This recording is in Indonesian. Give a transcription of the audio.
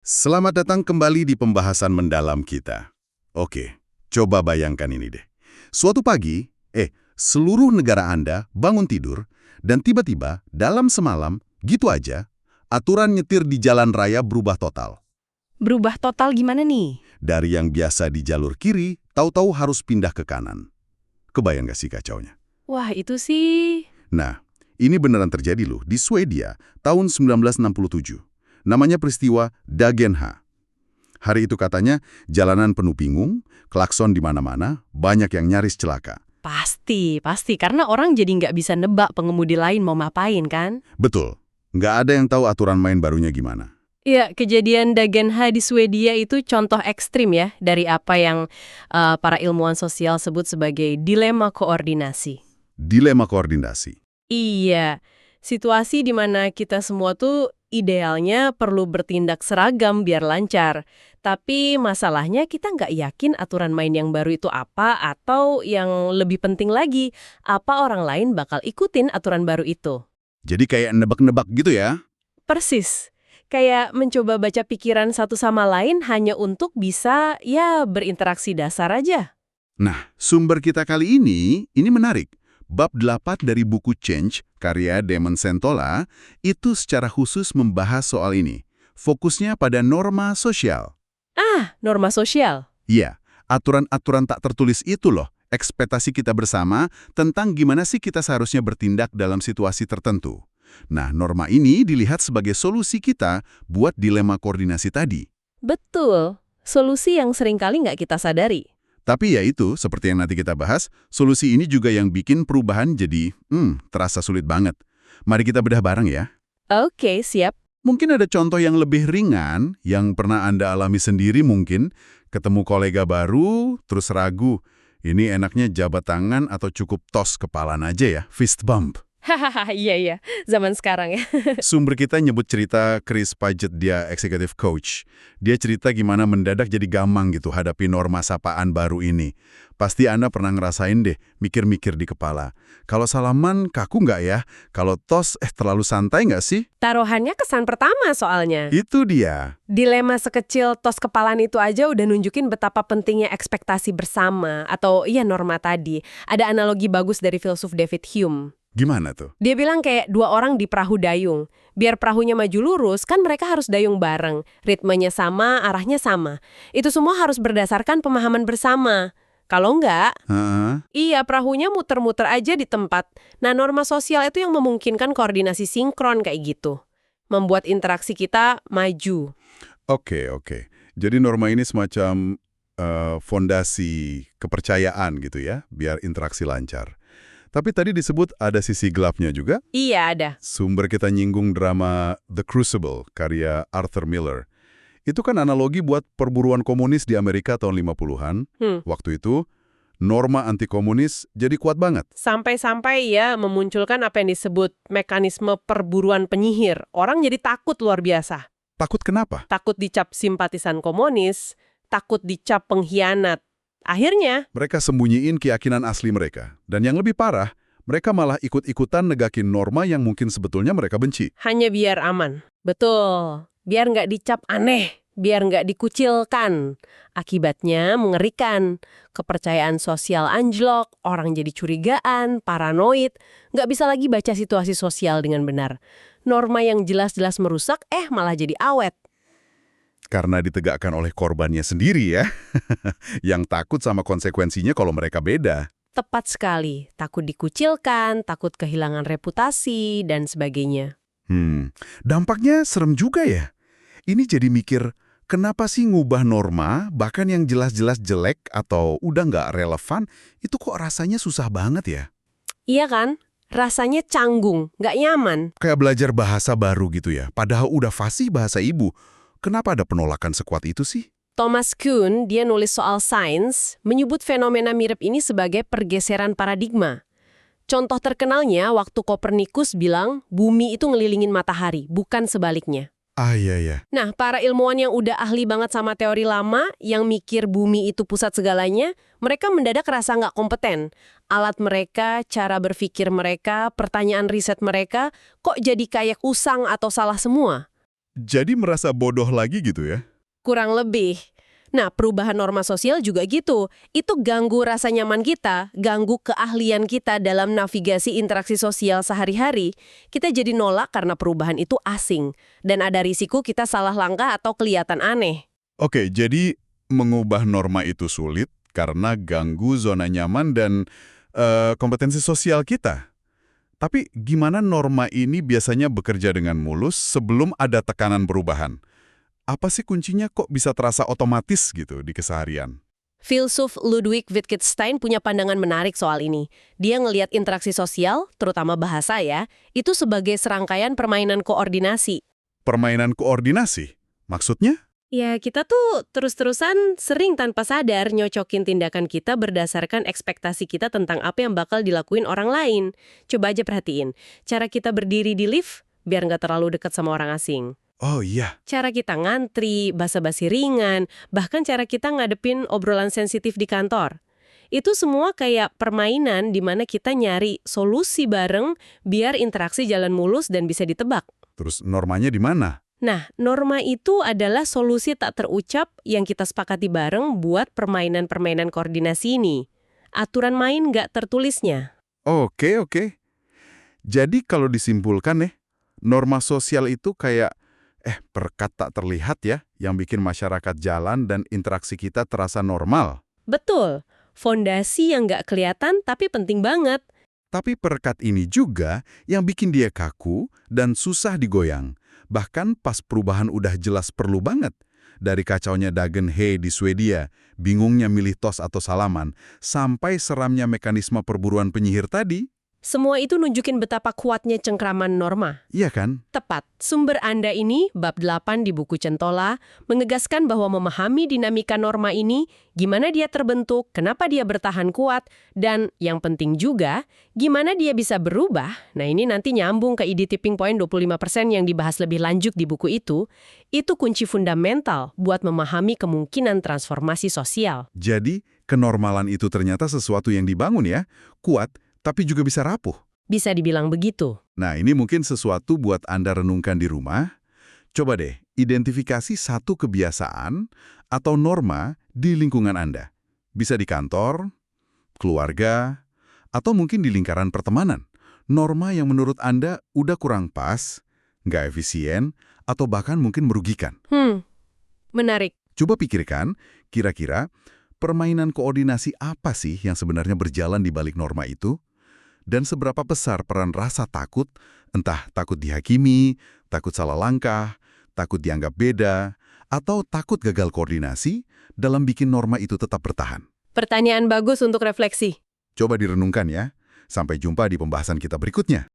Selamat datang kembali di pembahasan mendalam kita. Oke, coba bayangkan ini deh. Suatu pagi, seluruh negara Anda bangun tidur, dan tiba-tiba dalam semalam, gitu aja, aturan nyetir di jalan raya berubah total. Berubah total gimana nih? Dari yang biasa di jalur kiri, tahu-tahu harus pindah ke kanan. Kebayang gak sih kacaunya? Wah, itu sih... Nah, ini beneran terjadi loh di Swedia tahun 1967. Namanya peristiwa Dagenha. Hari itu katanya jalanan penuh bingung, klakson di mana-mana, banyak yang nyaris celaka. Pasti. Karena orang jadi nggak bisa nebak pengemudi lain mau ngapain, kan? Betul, nggak ada yang tahu aturan main barunya gimana. Iya, kejadian Dagenha di Swedia itu contoh ekstrim ya dari apa yang para ilmuwan sosial sebut sebagai dilema koordinasi. Dilema koordinasi. Iya, situasi di mana kita semua tuh idealnya perlu bertindak seragam biar lancar. Tapi masalahnya kita nggak yakin aturan main yang baru itu apa, atau yang lebih penting lagi, apa orang lain bakal ikutin aturan baru itu. Jadi kayak nebak-nebak gitu ya? Persis. Kayak mencoba baca pikiran satu sama lain hanya untuk bisa, ya, berinteraksi dasar aja. Nah, sumber kita kali ini menarik. Bab 8 dari buku Change, karya Damon Centola, itu secara khusus membahas soal ini. Fokusnya pada norma sosial. Ah, norma sosial. Iya, aturan-aturan tak tertulis itu loh, ekspektasi kita bersama tentang gimana sih kita seharusnya bertindak dalam situasi tertentu. Nah, norma ini dilihat sebagai solusi kita buat dilema koordinasi tadi. Betul. Solusi yang seringkali nggak kita sadari. Tapi ya itu, seperti yang nanti kita bahas, solusi ini juga yang bikin perubahan jadi, terasa sulit banget. Mari kita bedah bareng ya. Oke, siap. Mungkin ada contoh yang lebih ringan, yang pernah Anda alami sendiri mungkin, ketemu kolega baru, terus ragu, ini enaknya jabat tangan atau cukup tos kepalan aja ya, fist bump. Hahaha, iya, zaman sekarang ya. Sumber kita nyebut cerita Chris Paget, dia executive coach. Dia cerita gimana mendadak jadi gampang gitu hadapi norma sapaan baru ini. Pasti Anda pernah ngerasain deh, mikir-mikir di kepala. Kalau salaman kaku nggak ya? Kalau tos, terlalu santai nggak sih? Taruhannya kesan pertama soalnya. Itu dia. Dilema sekecil tos kepalan itu aja udah nunjukin betapa pentingnya ekspektasi bersama, atau iya norma tadi. Ada analogi bagus dari filsuf David Hume. Gimana tuh? Dia bilang kayak dua orang di perahu dayung. Biar perahunya maju lurus, kan mereka harus dayung bareng. Ritmenya sama, arahnya sama. Itu semua harus berdasarkan pemahaman bersama. Kalau enggak, iya perahunya muter-muter aja di tempat. Nah, norma sosial itu yang memungkinkan koordinasi sinkron kayak gitu. Membuat interaksi kita maju. Oke. Jadi norma ini semacam fondasi kepercayaan gitu ya, biar interaksi lancar. Tapi tadi disebut ada sisi gelapnya juga. Iya, ada. Sumber kita nyinggung drama The Crucible, karya Arthur Miller. Itu kan analogi buat perburuan komunis di Amerika tahun 50-an. Waktu itu, norma anti-komunis jadi kuat banget. Sampai-sampai ya memunculkan apa yang disebut mekanisme perburuan penyihir. Orang jadi takut luar biasa. Takut kenapa? Takut dicap simpatisan komunis, takut dicap pengkhianat. Akhirnya, Mereka sembunyiin keyakinan asli mereka. Dan yang lebih parah, mereka malah ikut-ikutan negakin norma yang mungkin sebetulnya mereka benci. hanya biar aman. Betul. Biar nggak dicap aneh, biar nggak dikucilkan. Akibatnya mengerikan. Kepercayaan sosial anjlok, orang jadi curigaan, paranoid, nggak bisa lagi baca situasi sosial dengan benar. Norma yang jelas-jelas merusak, malah jadi awet. Karena ditegakkan oleh korbannya sendiri ya. Yang takut sama konsekuensinya kalau mereka beda. Tepat sekali. Takut dikucilkan, takut kehilangan reputasi, dan sebagainya. Dampaknya serem juga ya. Ini jadi mikir, kenapa sih ngubah norma, bahkan yang jelas-jelas jelek atau udah nggak relevan, itu kok rasanya susah banget ya? Iya kan? Rasanya canggung, nggak nyaman. Kayak belajar bahasa baru gitu ya, padahal udah fasih bahasa ibu. Kenapa ada penolakan sekuat itu sih? Thomas Kuhn, dia nulis soal sains, menyebut fenomena mirip ini sebagai pergeseran paradigma. Contoh terkenalnya waktu Kopernikus bilang bumi itu ngelilingin matahari, bukan sebaliknya. Iya. Nah, para ilmuwan yang udah ahli banget sama teori lama, yang mikir bumi itu pusat segalanya, mereka mendadak rasa nggak kompeten. Alat mereka, cara berpikir mereka, pertanyaan riset mereka, kok jadi kayak usang atau salah semua? Jadi merasa bodoh lagi gitu ya? Kurang lebih. Nah, perubahan norma sosial juga gitu. Itu ganggu rasa nyaman kita, ganggu keahlian kita dalam navigasi interaksi sosial sehari-hari. Kita jadi nolak karena perubahan itu asing. Dan ada risiko kita salah langkah atau kelihatan aneh. Oke, jadi mengubah norma itu sulit karena ganggu zona nyaman dan kompetensi sosial kita. Tapi gimana norma ini biasanya bekerja dengan mulus sebelum ada tekanan perubahan? Apa sih kuncinya kok bisa terasa otomatis gitu di keseharian? Filsuf Ludwig Wittgenstein punya pandangan menarik soal ini. Dia ngelihat interaksi sosial, terutama bahasa ya, itu sebagai serangkaian permainan koordinasi. Permainan koordinasi? Maksudnya? Ya, kita tuh terus-terusan sering tanpa sadar nyocokin tindakan kita berdasarkan ekspektasi kita tentang apa yang bakal dilakuin orang lain. Coba aja perhatiin, cara kita berdiri di lift biar nggak terlalu dekat sama orang asing. Oh iya, Cara kita ngantri, basa-basi ringan, bahkan cara kita ngadepin obrolan sensitif di kantor. Itu semua kayak permainan di mana kita nyari solusi bareng biar interaksi jalan mulus dan bisa ditebak. terus normanya di mana? Nah, norma itu adalah solusi tak terucap yang kita sepakati bareng buat permainan-permainan koordinasi ini. Aturan main nggak tertulisnya. Oke, oke. Jadi kalau disimpulkan nih, norma sosial itu kayak perkat tak terlihat ya, yang bikin masyarakat jalan dan interaksi kita terasa normal. Betul, fondasi yang nggak kelihatan tapi penting banget. Tapi perekat ini juga yang bikin dia kaku dan susah digoyang. Bahkan pas perubahan udah jelas perlu banget. Dari kacaunya Dagenhey di Swedia, bingungnya milih tos atau salaman, sampai seramnya mekanisme perburuan penyihir tadi. Semua itu nunjukin betapa kuatnya cengkraman norma. Iya kan? Tepat, sumber Anda ini, bab 8 di buku Centola, menegaskan bahwa memahami dinamika norma ini, gimana dia terbentuk, kenapa dia bertahan kuat, dan yang penting juga, gimana dia bisa berubah. Nah ini nanti nyambung ke ide tipping point 25% yang dibahas lebih lanjut di buku itu kunci fundamental buat memahami kemungkinan transformasi sosial. Jadi, kenormalan itu ternyata sesuatu yang dibangun ya, kuat, tapi juga bisa rapuh. Bisa dibilang begitu. Nah, ini mungkin sesuatu buat Anda renungkan di rumah. Coba deh, identifikasi satu kebiasaan atau norma di lingkungan Anda. Bisa di kantor, keluarga, atau mungkin di lingkaran pertemanan. Norma yang menurut Anda udah kurang pas, nggak efisien, atau bahkan mungkin merugikan. Menarik. Coba pikirkan, kira-kira permainan koordinasi apa sih yang sebenarnya berjalan di balik norma itu? Dan seberapa besar peran rasa takut, entah takut dihakimi, takut salah langkah, takut dianggap beda, atau takut gagal koordinasi dalam bikin norma itu tetap bertahan. Pertanyaan bagus untuk refleksi. Coba direnungkan ya. Sampai jumpa di pembahasan kita berikutnya.